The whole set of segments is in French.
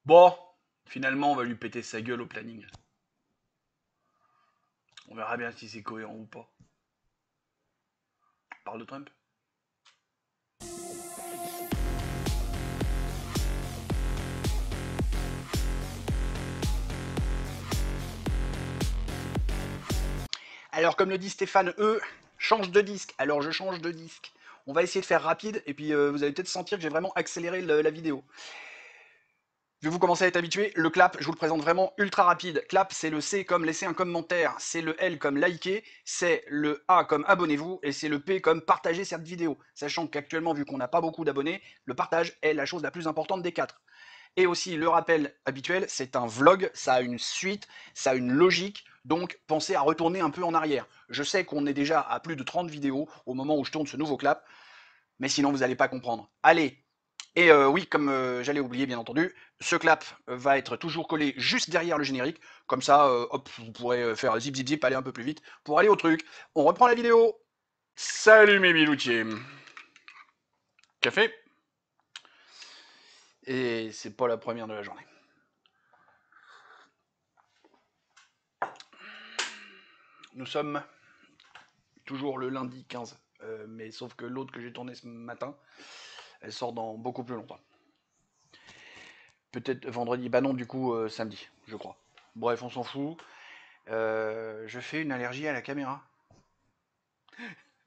Bon, finalement, on va lui péter sa gueule au planning. On verra bien si c'est cohérent ou pas. On parle de Trump. Alors, comme le dit Stéphane change de disque. Alors, je change de disque. On va essayer de faire rapide, et puis vous allez peut-être sentir que j'ai vraiment accéléré la vidéo. Vu que vous commencez à être habitué, le clap, je vous le présente vraiment ultra rapide. Clap, c'est le C comme laisser un commentaire, c'est le L comme liker, c'est le A comme abonnez-vous, et c'est le P comme partager cette vidéo. Sachant qu'actuellement, vu qu'on n'a pas beaucoup d'abonnés, le partage est la chose la plus importante des quatre. Et aussi, le rappel habituel, c'est un vlog, ça a une suite, ça a une logique, donc pensez à retourner un peu en arrière. Je sais qu'on est déjà à plus de 30 vidéos au moment où je tourne ce nouveau clap, mais sinon vous n'allez pas comprendre. Allez. Et oui, comme j'allais oublier bien entendu, ce clap va être toujours collé juste derrière le générique, comme ça, hop, vous pourrez faire zip zip zip, aller un peu plus vite pour aller au truc. On reprend la vidéo. Salut mes biloutiers. Café. Et c'est pas la première de la journée. Nous sommes toujours le lundi 15, mais sauf que l'autre que j'ai tourné ce matin, elle sort dans beaucoup plus longtemps. Peut-être vendredi, bah non, du coup, samedi, je crois. Bref, on s'en fout. Je fais une allergie à la caméra.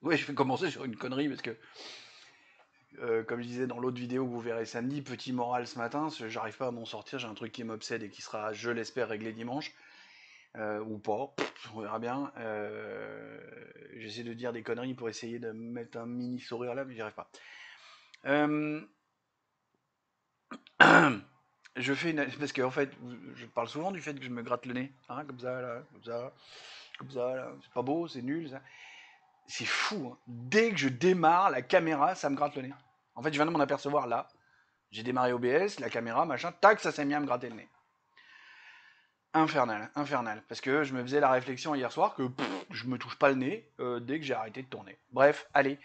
Ouais, je vais commencer sur une connerie parce que, comme je disais dans l'autre vidéo que vous verrez samedi, petit moral ce matin, j'arrive pas à m'en sortir, j'ai un truc qui m'obsède et qui sera, je l'espère, réglé dimanche, ou pas, on verra bien. J'essaie de dire des conneries pour essayer de mettre un mini sourire là, mais j'y arrive pas. Euh, je fais une... Parce qu'en fait, je parle souvent du fait que je me gratte le nez, hein, comme ça, là, comme ça, comme ça, là. C'est pas beau, c'est nul, ça. C'est fou, hein. Dès que je démarre la caméra, ça me gratte le nez. En fait, je viens de m'en apercevoir là. J'ai démarré OBS, la caméra, machin, tac, ça s'est mis à me gratter le nez. Infernal, infernal. Parce que je me faisais la réflexion hier soir que je me touche pas le nez dès que j'ai arrêté de tourner. Bref, allez.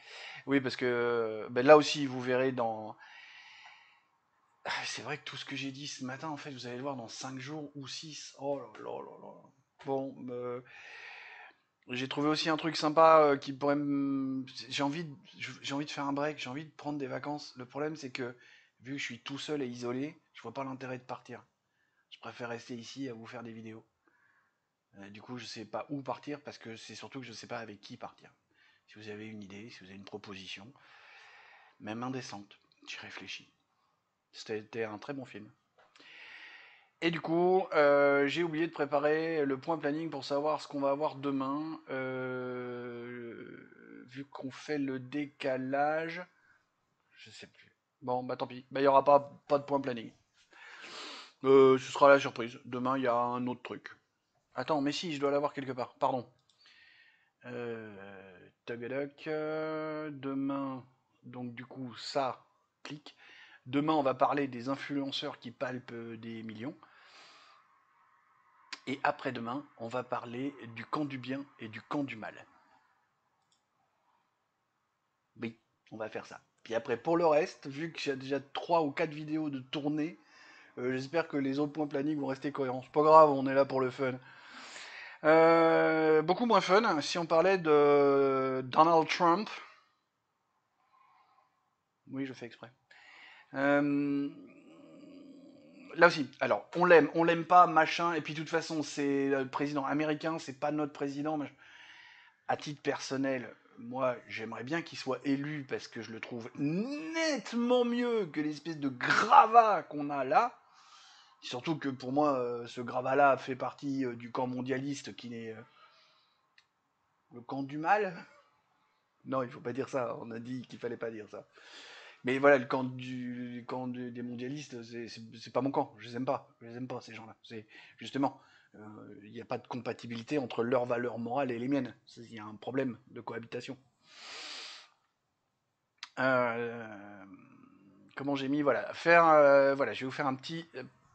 Oui, parce que ben là aussi, vous verrez dans. C'est vrai que tout ce que j'ai dit ce matin, en fait, vous allez le voir dans 5 jours ou 6. Oh là là là là. Bon, j'ai trouvé aussi un truc sympa qui pourrait me. J'ai envie de faire un break, j'ai envie de prendre des vacances. Le problème, c'est que vu que je suis tout seul et isolé, je vois pas l'intérêt de partir. Je préfère rester ici à vous faire des vidéos. Du coup, je sais pas où partir parce que c'est surtout que je sais pas avec qui partir. Si vous avez une idée, si vous avez une proposition, même indécente, j'y réfléchis. C'était un très bon film. Et du coup, j'ai oublié de préparer le point planning pour savoir ce qu'on va avoir demain. Vu qu'on fait le décalage, je sais plus. Bon, bah tant pis. Bah, il n'y aura pas de point planning. Ce sera la surprise. Demain, il y a un autre truc. Attends, mais si, je dois l'avoir quelque part. Pardon. Tagadoc. Demain, donc du coup, ça, clique. Demain, on va parler des influenceurs qui palpent des millions. Et après-demain, on va parler du camp du bien et du camp du mal. Oui, on va faire ça. Puis après, pour le reste, vu que j'ai déjà 3 ou 4 vidéos de tournée, j'espère que les autres points planning vont rester cohérents. C'est pas grave, on est là pour le fun. Beaucoup moins fun si on parlait de Donald Trump. Oui, je fais exprès. Euh, Là aussi, alors, on l'aime pas, machin, et puis de toute façon, c'est le président américain, c'est pas notre président. À titre personnel, moi, j'aimerais bien qu'il soit élu parce que je le trouve nettement mieux que l'espèce de gravat qu'on a là. Surtout que pour moi, ce gravat-là fait partie du camp mondialiste qui est le camp du mal. Non, il faut pas dire ça. On a dit qu'il fallait pas dire ça. Mais voilà, des mondialistes, c'est pas mon camp. Je les aime pas. Je les aime pas ces gens-là. C'est justement, il n'y a pas de compatibilité entre leurs valeurs morales et les miennes. Il y a un problème de cohabitation. Euh, Comment j'ai mis, voilà, voilà, je vais vous faire un petit,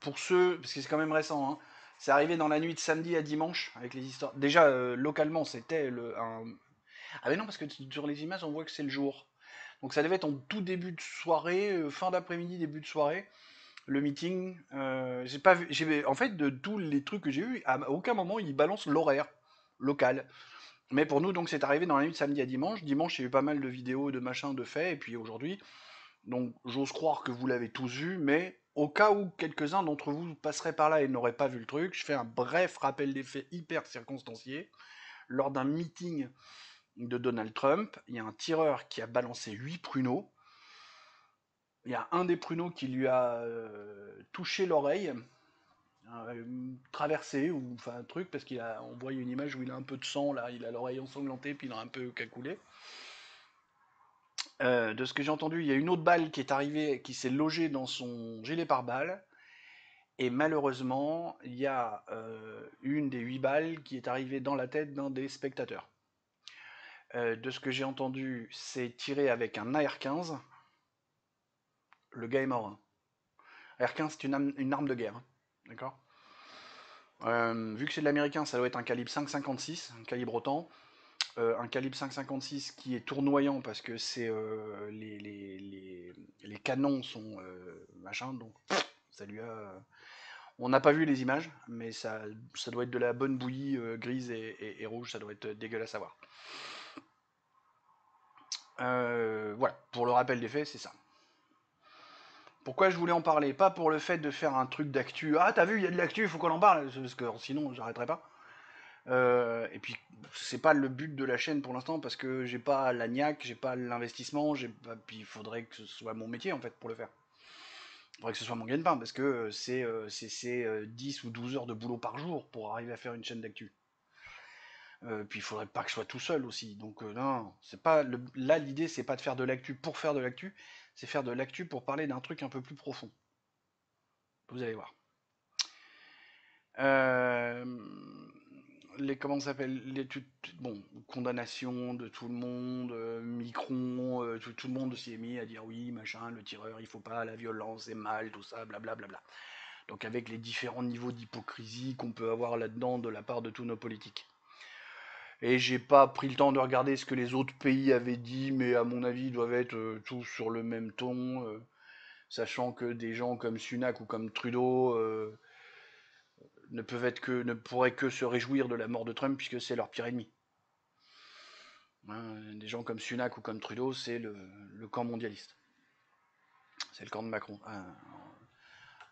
pour ceux, parce que c'est quand même récent, hein, c'est arrivé dans la nuit de samedi à dimanche avec les histoires. Déjà localement c'était ah mais non parce que sur les images on voit que c'est le jour, donc ça devait être en tout début de soirée, fin d'après-midi, début de soirée. le meeting. J'ai pas vu. En fait, de tous les trucs que j'ai eu, à aucun moment ils balancent l'horaire local. Mais pour nous, donc, c'est arrivé dans la nuit de samedi à dimanche. Dimanche, il y a eu pas mal de vidéos, de machins, de faits. Et puis aujourd'hui, donc, j'ose croire que vous l'avez tous vu. Mais au cas où quelques-uns d'entre vous passeraient par là et n'auraient pas vu le truc, je fais un bref rappel des faits hyper circonstancié. Lors d'un meeting de Donald Trump, il y a un tireur qui a balancé 8 pruneaux. Il y a un des pruneaux qui lui a touché l'oreille, traversé, ou enfin un truc, parce on voit une image où il a un peu de sang, là, il a l'oreille ensanglantée, puis il a un peu cacoulé. De ce que j'ai entendu, il y a une autre balle qui est arrivée, qui s'est logée dans son gilet pare-balles, et malheureusement, il y a une des 8 balles qui est arrivée dans la tête d'un des spectateurs. De ce que j'ai entendu, c'est tiré avec un AR-15. Le gars est mort. Hein. AR-15, c'est une arme de guerre. Hein. D'accord. Vu que c'est de l'américain, ça doit être un calibre 5,56, un calibre autant. Un calibre 5,56 qui est tournoyant parce que c'est les canons sont machin, donc ça lui a. On n'a pas vu les images, mais ça doit être de la bonne bouillie grise et rouge, ça doit être dégueulasse à voir. Voilà, pour le rappel des faits, c'est ça. Pourquoi je voulais en parler? Pas pour le fait de faire un truc d'actu. Ah, t'as vu, il y a de l'actu, il faut qu'on en parle, parce que sinon, j'arrêterai pas. Et puis, c'est pas le but de la chaîne pour l'instant, parce que j'ai pas la niaque, j'ai pas l'investissement, puis il faudrait que ce soit mon métier, en fait, pour le faire. Il faudrait que ce soit mon gagne-pain, parce que c'est 10 ou 12 heures de boulot par jour pour arriver à faire une chaîne d'actu. Puis il faudrait pas que je sois tout seul aussi. Donc non, c'est pas là l'idée c'est pas de faire de l'actu pour faire de l'actu, c'est faire de l'actu pour parler d'un truc un peu plus profond. Vous allez voir. Euh, comment ça s'appelle bon, condamnation de tout le monde, Micron, tout le monde s'y est mis à dire oui, machin, le tireur, il faut pas, la violence, c'est mal, tout ça, blablabla. Bla bla. Donc avec les différents niveaux d'hypocrisie qu'on peut avoir là-dedans de la part de tous nos politiques. Et j'ai pas pris le temps de regarder ce que les autres pays avaient dit, mais à mon avis, ils doivent être tous sur le même ton, sachant que des gens comme Sunak ou comme Trudeau ne pourraient que se réjouir de la mort de Trump puisque c'est leur pire ennemi. Hein, des gens comme Sunak ou comme Trudeau, c'est le camp mondialiste. C'est le camp de Macron.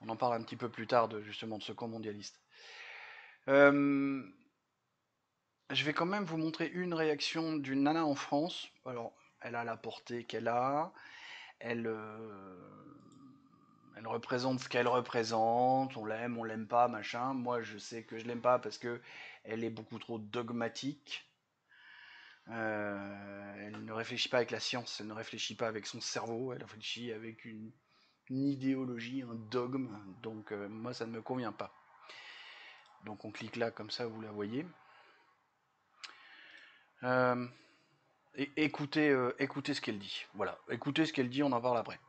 On en parle un petit peu plus tard justement de ce camp mondialiste. Je vais quand même vous montrer une réaction d'une nana en France. Alors, elle a la portée qu'elle a. Elle représente ce qu'elle représente. On l'aime pas, machin. Moi, je sais que je l'aime pas parce que elle est beaucoup trop dogmatique. Elle ne réfléchit pas avec la science, elle ne réfléchit pas avec son cerveau, elle réfléchit avec une idéologie, un dogme. Donc moi, ça ne me convient pas. Donc on clique là, comme ça, vous la voyez. Écoutez ce qu'elle dit. Voilà, écoutez ce qu'elle dit, on en parle après.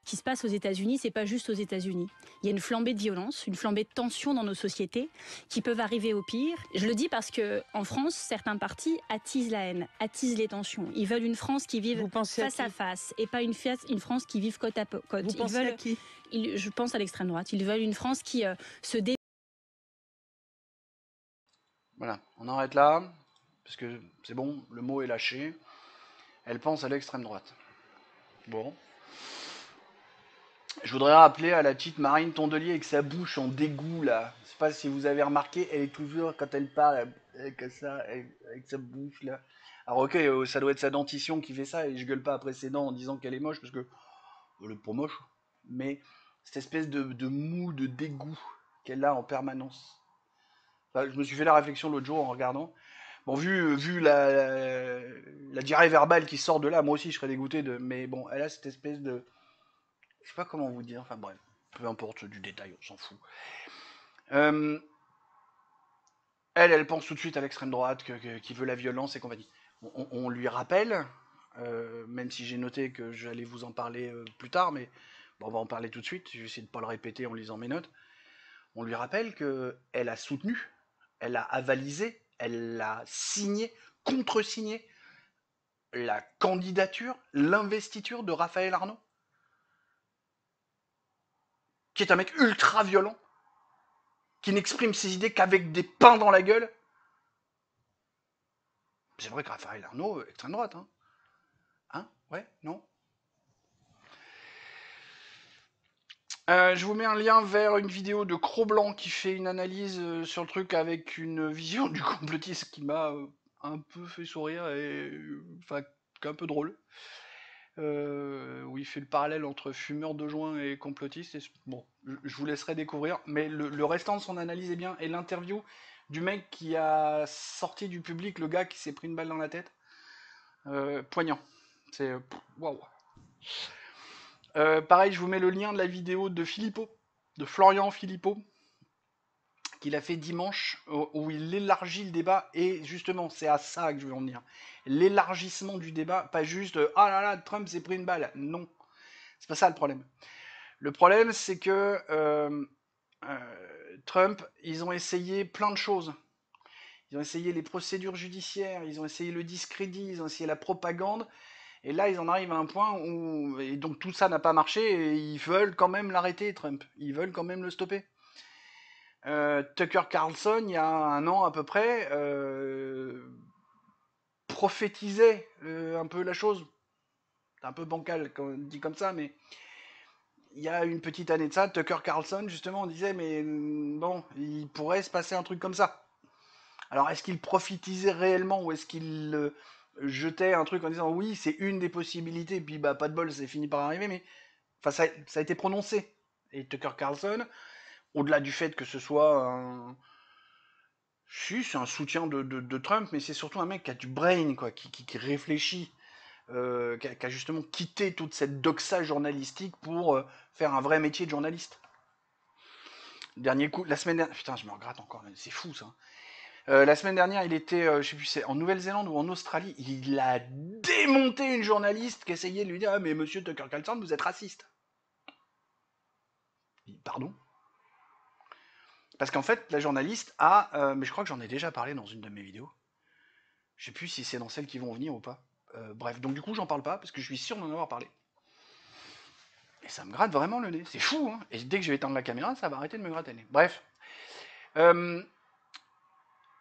Ce qui se passe aux États-Unis, c'est pas juste aux États-Unis. Il y a une flambée de violence, une flambée de tension dans nos sociétés qui peuvent arriver au pire. Je le dis parce que en France, certains partis attisent la haine, attisent les tensions. Ils veulent une France qui vive face à face et pas une France qui vive côte à côte. Vous pensez à qui? Je pense à l'extrême droite. Ils veulent une France qui se dé... Voilà, on arrête là, parce que c'est bon, le mot est lâché. Elle pense à l'extrême droite. Bon. Je voudrais rappeler à la petite Marine Tondelier avec sa bouche en dégoût là. Je sais pas si vous avez remarqué, elle est toujours, quand elle parle, comme ça, avec sa bouche là. Alors ok, ça doit être sa dentition qui fait ça, et je gueule pas après ses dents en disant qu'elle est moche, parce que elle est pas moche. Mais cette espèce de mou, de dégoût qu'elle a en permanence. Enfin, je me suis fait la réflexion l'autre jour en regardant. Bon, vu la diarrhée verbale qui sort de là, moi aussi je serais dégoûté de. Mais bon, elle a cette espèce de. Je sais pas comment vous dire, enfin bref, peu importe du détail, on s'en fout. Euh, elle pense tout de suite à l'extrême droite, qui veut la violence et compagnie. On lui rappelle, même si j'ai noté que j'allais vous en parler plus tard, mais bon, on va en parler tout de suite, je vais essayer de ne pas le répéter en lisant mes notes. On lui rappelle qu'elle a soutenu, elle a avalisé, elle a signé, contre-signé la candidature, l'investiture de Raphaël Arnaud. qui est un mec ultra violent, qui n'exprime ses idées qu'avec des pains dans la gueule. C'est vrai que Raphaël Arnaud, extrême droite, hein. Hein? Ouais? Non? Je vous mets un lien vers une vidéo de Cro-Blanc qui fait une analyse sur le truc avec une vision du complotiste qui m'a un peu fait sourire et enfin un peu drôle. Où il fait le parallèle entre fumeur de joint et complotiste. Et bon, je vous laisserai découvrir, mais le restant de son analyse est bien. Et l'interview du mec qui a sorti du public le gars qui s'est pris une balle dans la tête, poignant. C'est waouh. Pareil, je vous mets le lien de la vidéo de Philippot, de Florian Philippot, qu'il a fait dimanche, où il élargit le débat, et justement, c'est à ça que je veux en venir. L'élargissement du débat, pas juste « Ah là là, Trump s'est pris une balle ». Non, c'est pas ça le problème. Le problème, c'est que Trump, ils ont essayé plein de choses. Ils ont essayé les procédures judiciaires, ils ont essayé le discrédit, ils ont essayé la propagande, et là, ils en arrivent à un point où... Et donc tout ça n'a pas marché, et ils veulent quand même l'arrêter, Trump. Ils veulent quand même le stopper. Tucker Carlson, il y a un an à peu près, prophétisait un peu la chose. C'est un peu bancal quand dit comme ça, mais il y a une petite année de ça, Tucker Carlson, justement, on disait, mais bon, il pourrait se passer un truc comme ça. Alors, est-ce qu'il prophétisait réellement ou est-ce qu'il jetait un truc en disant oui, c'est une des possibilités, puis bah pas de bol, c'est fini par arriver, mais enfin, ça a été prononcé. Et Tucker Carlson, au-delà du fait que ce soit un... Si, c'est un soutien de Trump, mais c'est surtout un mec qui a du brain, quoi, qui réfléchit, qui a justement quitté toute cette doxa journalistique pour faire un vrai métier de journaliste. Dernier coup, la semaine dernière... Putain, je me regrette encore, c'est fou ça. La semaine dernière, il était, je sais plus, c'est en Nouvelle-Zélande ou en Australie, il a démonté une journaliste qui essayait de lui dire « Ah, mais monsieur Tucker Carlson, vous êtes raciste. » Pardon? Parce qu'en fait, la journaliste a... mais je crois que j'en ai déjà parlé dans une de mes vidéos. Je sais plus si c'est dans celles qui vont venir ou pas. Bref, donc du coup, j'en parle pas, parce que je suis sûr d'en avoir parlé. Et ça me gratte vraiment le nez. C'est fou, hein. Et dès que je vais éteindre la caméra, ça va arrêter de me gratter le nez. Bref.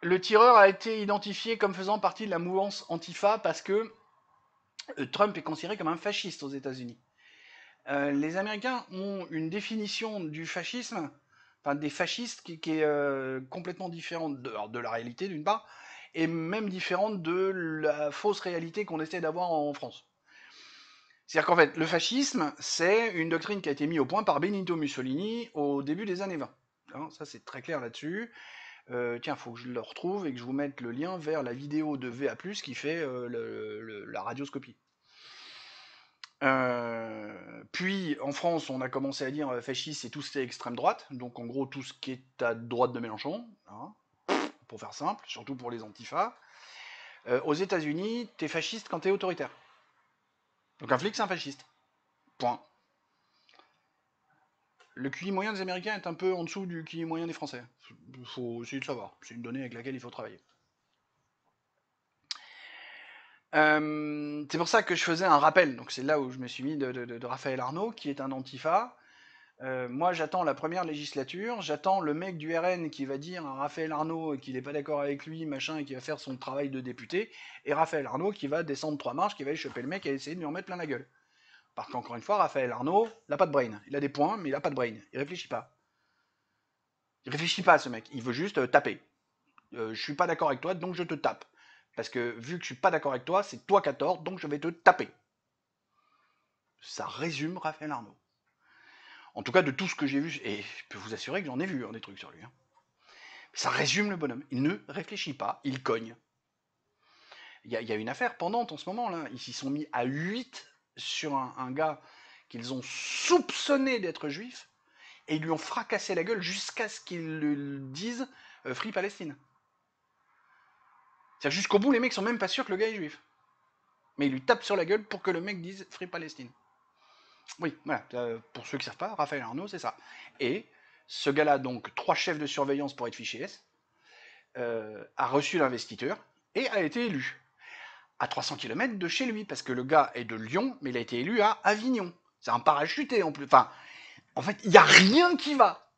Le tireur a été identifié comme faisant partie de la mouvance Antifa parce que Trump est considéré comme un fasciste aux États-Unis. Les Américains ont une définition du fascisme, enfin des fascistes, qui est complètement différente de la réalité d'une part, et même différente de la fausse réalité qu'on essaie d'avoir en France. C'est-à-dire qu'en fait, le fascisme, c'est une doctrine qui a été mise au point par Benito Mussolini au début des années 20. Hein, ça, c'est très clair là-dessus. Tiens, il faut que je le retrouve et que je vous mette le lien vers la vidéo de VA+, qui fait la radioscopie. Puis, en France, on a commencé à dire fasciste, c'est tout ce qui est extrême droite, donc en gros tout ce qui est à droite de Mélenchon, hein, pour faire simple, surtout pour les antifas. Aux États-Unis, t'es fasciste quand t'es autoritaire. Donc un flic, c'est un fasciste. Point. Le QI moyen des Américains est un peu en dessous du QI moyen des Français. Il faut essayer de savoir. C'est une donnée avec laquelle il faut travailler. C'est pour ça que je faisais un rappel. Donc c'est là où je me suis mis de Raphaël Arnaud, qui est un antifa. Moi, j'attends la première législature, j'attends le mec du RN qui va dire à Raphaël Arnaud qu'il n'est pas d'accord avec lui, machin, et qui va faire son travail de député, et Raphaël Arnaud qui va descendre 3 marches, qui va aller choper le mec et essayer de lui en mettre plein la gueule. Parce qu'encore une fois, Raphaël Arnaud, il n'a pas de brain. Il a des points, mais il n'a pas de brain. Il réfléchit pas. Il réfléchit pas, ce mec. Il veut juste taper. Je suis pas d'accord avec toi, donc je te tape. Parce que vu que je suis pas d'accord avec toi, c'est toi qui as tort, donc je vais te taper. Ça résume Raphaël Arnaud. En tout cas, de tout ce que j'ai vu, et je peux vous assurer que j'en ai vu des trucs sur lui. Hein. Ça résume le bonhomme. Il ne réfléchit pas, il cogne. Il y a une affaire pendante en ce moment, là. Ils s'y sont mis à 8 sur un gars qu'ils ont soupçonné d'être juif, et ils lui ont fracassé la gueule jusqu'à ce qu'ils disent Free Palestine. C'est-à-dire jusqu'au bout, les mecs sont même pas sûrs que le gars est juif. Mais ils lui tapent sur la gueule pour que le mec dise Free Palestine. Oui, voilà, pour ceux qui ne savent pas, Raphaël Arnaud, c'est ça. Et ce gars-là, donc 3 chefs de surveillance pour être fiché S, a reçu l'investiture et a été élu. À 300 km de chez lui, parce que le gars est de Lyon, mais il a été élu à Avignon. C'est un parachuté en plus. Enfin, En fait, il n'y a rien qui va.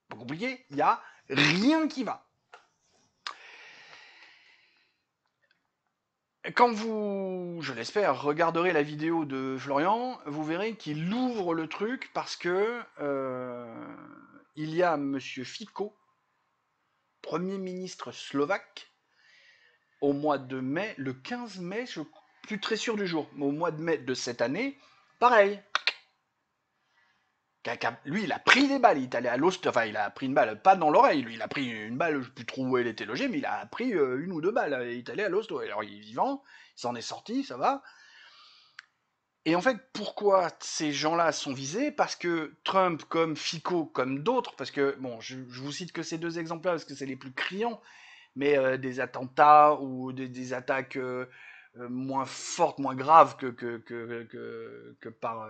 Pas compliqué, il n'y a rien qui va. Quand vous, je l'espère, regarderez la vidéo de Florian, vous verrez qu'il ouvre le truc parce que il y a Monsieur Fico, Premier ministre slovaque, au mois de mai, le 15 mai, je suis plus très sûr du jour, mais au mois de mai de cette année, pareil. Lui, il a pris des balles, il est allé à l'hosto, enfin, il a pris une balle, pas dans l'oreille, lui, il a pris une balle, je ne sais plus trop où elle était logée, mais il a pris une ou deux balles, il est allé à l'hosto. Alors, il est vivant, il s'en est sorti, ça va. Et en fait, pourquoi ces gens-là sont visés? Parce que Trump, comme Fico, comme d'autres, parce que, bon, je vous cite que ces deux exemples-là, parce que c'est les plus criants, mais des attentats ou des attaques moins fortes, moins graves que par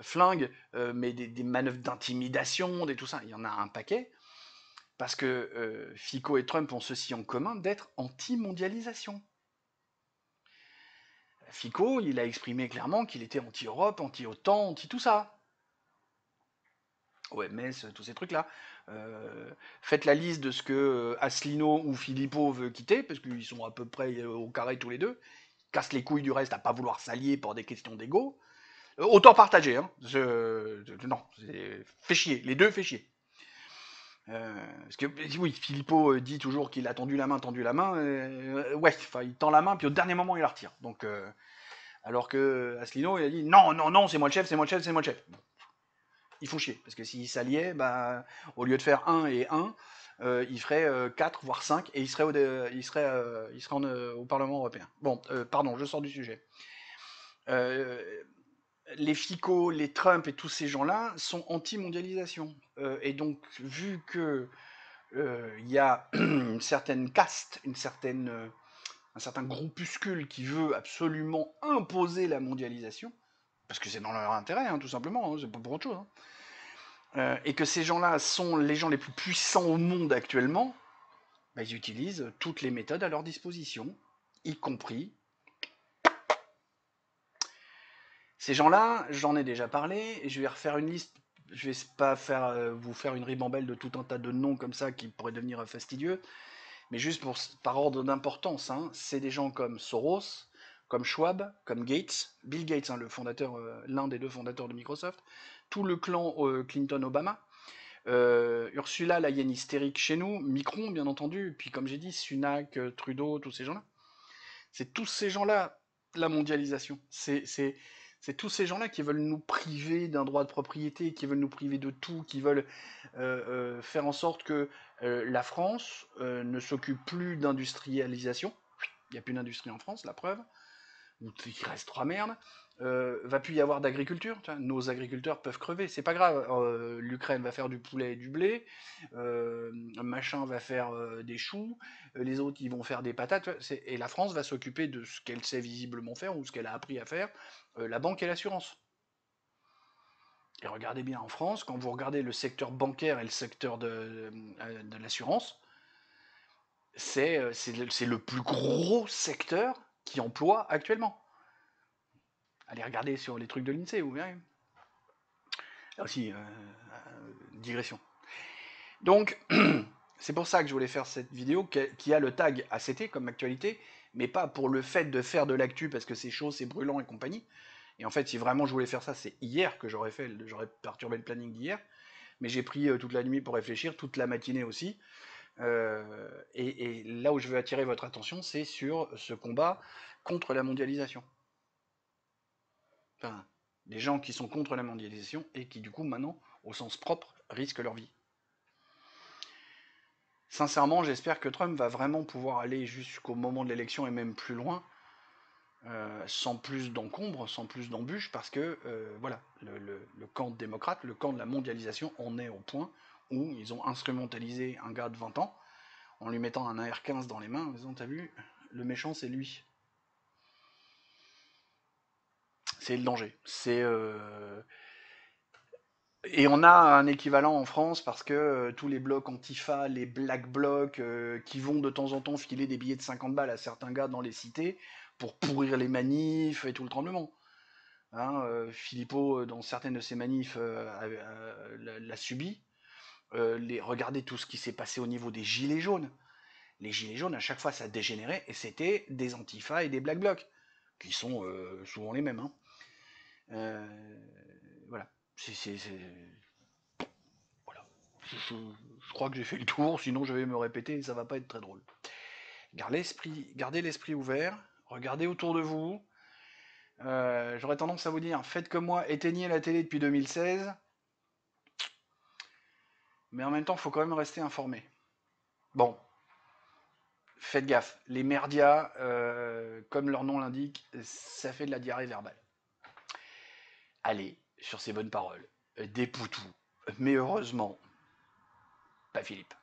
flingue, mais des manœuvres d'intimidation, des tout ça, il y en a un paquet, parce que Fico et Trump ont ceci en commun d'être anti-mondialisation. Fico, il a exprimé clairement qu'il était anti-Europe, anti-OTAN, anti-tout ça. OMS, tous ces trucs-là. Faites la liste de ce que Asselineau ou Philippot veut quitter, parce qu'ils sont à peu près au carré tous les deux. Ils cassent les couilles du reste à pas vouloir s'allier pour des questions d'ego. Autant partager, hein. Non, fait chier. Les deux fait chier. Parce que oui, Philippot dit toujours qu'il a tendu la main. Ouais, enfin, il tend la main, puis au dernier moment, il la retire. Donc, alors que Asselineau, il a dit non, non, non, c'est moi le chef, c'est moi le chef, c'est moi le chef. Bon, ils font chier, parce que s'ils s'alliaient, bah, au lieu de faire 1 et 1, ils feraient 4, voire 5, et ils seraient au Parlement européen. Bon, pardon, je sors du sujet. Euh, les Fico, les Trump et tous ces gens-là sont anti-mondialisation. Et donc, vu que il y a une certaine caste, un certain groupuscule qui veut absolument imposer la mondialisation, parce que c'est dans leur intérêt, hein, tout simplement, hein, c'est pas pour autre chose, hein, et que ces gens-là sont les gens les plus puissants au monde actuellement, bah, ils utilisent toutes les méthodes à leur disposition, y compris ces gens-là. J'en ai déjà parlé, et je vais refaire une liste. Je vais pas vous faire une ribambelle de tout un tas de noms comme ça qui pourraient devenir fastidieux, mais juste par ordre d'importance, hein, c'est des gens comme Soros, comme Schwab, comme Gates, Bill Gates, hein, le fondateur, l'un des deux fondateurs de Microsoft, tout le clan Clinton-Obama, Ursula, la hyène hystérique chez nous, Micron, bien entendu, puis comme j'ai dit, Sunak, Trudeau, tous ces gens-là. C'est tous ces gens-là, la mondialisation. C'est tous ces gens-là qui veulent nous priver d'un droit de propriété, qui veulent nous priver de tout, qui veulent faire en sorte que la France ne s'occupe plus d'industrialisation. Il n'y a plus d'industrie en France, la preuve. Il reste trois merdes. Va plus y avoir d'agriculture. Nos agriculteurs peuvent crever, c'est pas grave. L'Ukraine va faire du poulet et du blé, machin va faire des choux, les autres ils vont faire des patates, et la France va s'occuper de ce qu'elle sait visiblement faire ou ce qu'elle a appris à faire, la banque et l'assurance. Et regardez bien en France, quand vous regardez le secteur bancaire et le secteur de l'assurance, c'est le plus gros secteur qui emploie actuellement. Allez regarder sur les trucs de l'INSEE, vous verrez. Là aussi, digression. Donc, c'est pour ça que je voulais faire cette vidéo qui a le tag ACT comme actualité, mais pas pour le fait de faire de l'actu parce que c'est chaud, c'est brûlant et compagnie. Et en fait, si vraiment je voulais faire ça, c'est hier que j'aurais perturbé le planning d'hier. Mais j'ai pris toute la nuit pour réfléchir, toute la matinée aussi. Et là où je veux attirer votre attention, c'est sur ce combat contre la mondialisation. Enfin, des gens qui sont contre la mondialisation et qui, du coup, maintenant, au sens propre, risquent leur vie. Sincèrement, j'espère que Trump va vraiment pouvoir aller jusqu'au moment de l'élection et même plus loin, sans plus d'encombre, sans plus d'embûches, parce que voilà, le camp démocrate, le camp de la mondialisation en est au point où ils ont instrumentalisé un gars de 20 ans en lui mettant un AR-15 dans les mains, en disant, t'as vu, le méchant c'est lui. C'est le danger. Et on a un équivalent en France parce que tous les blocs Antifa, les Black Blocs, qui vont de temps en temps filer des billets de 50 balles à certains gars dans les cités pour pourrir les manifs et tout le tremblement. Hein, Philippot, dans certaines de ses manifs, l'a subi. Regardez tout ce qui s'est passé au niveau des gilets jaunes. Les gilets jaunes, à chaque fois, ça dégénérait, et c'était des antifas et des black blocs, qui sont souvent les mêmes. Hein. Euh, voilà. Voilà. Je crois que j'ai fait le tour, sinon je vais me répéter et ça va pas être très drôle. Gardez l'esprit ouvert, regardez autour de vous. J'aurais tendance à vous dire, faites comme moi, éteignez la télé depuis 2016, mais en même temps, il faut quand même rester informé. Bon, faites gaffe, les merdias, comme leur nom l'indique, ça fait de la diarrhée verbale. Allez, sur ces bonnes paroles, des poutous. Mais heureusement, pas Philippe.